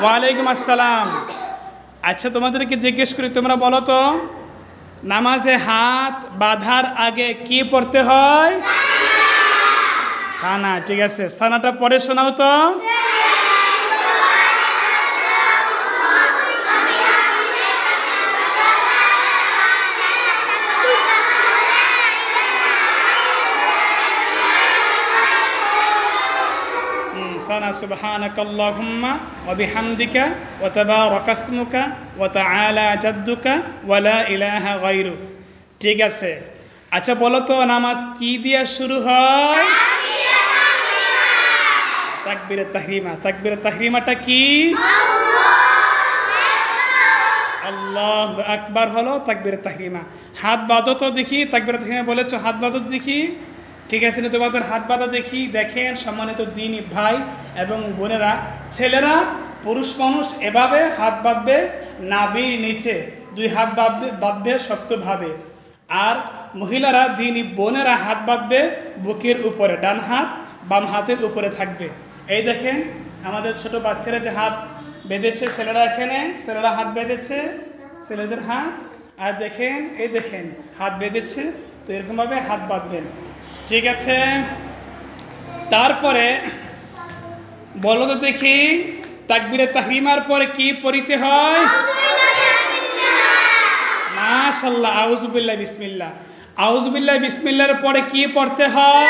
ওয়ালাইকুম আসসালাম। আচ্ছা, তোমাদেরকে জিজ্ঞেস করি, তোমরা বলো তো, নামাজে হাত বাঁধার আগে কি পড়তে হয়? সানা। ঠিক আছে, সানাটা পরে শোনাও তো। সানা সুবহানাকাল্লাহুম্মা ওয়া বিহামদিকা ওয়া তাবারাকা ইসমুকা ওয়া তাআলা জাদ্দুকা ওয়া লা ইলাহা গায়রুক। ঠিক আছে, আচ্ছা বলো তো, নামাজ কি দিয়ে শুরু হয়? তাকবীরে তাহরিমা। তাকবীরে তাহরিমাটা কি? আল্লাহু আকবার হলো তাকবীরে তাহরিমা। হাত বাঁধো তো দেখি। তাকবীরে তাহরিমা বলেছো, হাত বাঁধো দেখি। ঠিক আছে, তোমাদের হাত বাঁধা দেখি। দেখেন সম্মানিত দ্বীনী ভাই এবং বোনেরা, ছেলেরা পুরুষ মানুষ এভাবে হাত বাঁধবে নাভির নিচে, দুই হাত বাঁধবে শক্তভাবে। আর মহিলারা দ্বীনী বোনেরা হাত বাঁধবে বুকের উপরে, ডান হাত বাম হাতের উপরে থাকবে। এই দেখেন আমাদের ছোট বাচ্চারা যে হাত বেঁধেছে, ছেলেরা এখানে ছেলেরা হাত বেঁধেছে, ছেলেদের হাত। আর দেখেন, এই দেখেন হাত বেঁধেছে। তো এরকমভাবে হাত বাঁধবেন। ঠিক আছে, তারপরে বলো তো দেখি, তাকবীরে তাহরিমার পরে কি পড়িতে হয়? মাশাআল্লাহ, আউযুবিল্লাহ বিসমিল্লাহ। আউযুবিল্লাহ বিসমিল্লাহর পরে কি পড়তে হয়?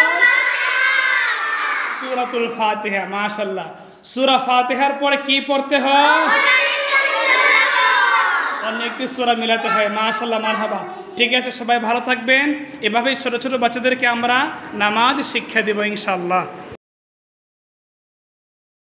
সূরাতুল ফাতিহা। মাশাআল্লাহ, সূরা ফাতিহার পরে কি পড়তে হয়? অন্য একটি সূরা মিলাতে হয়। মাশাআল্লাহ, মারহাবা। ঠিক আছে, সবাই ভালো থাকবেন। এভাবেই ছোট ছোট বাচ্চাদেরকে আমরা নামাজ শিক্ষা দেব ইনশাআল্লাহ।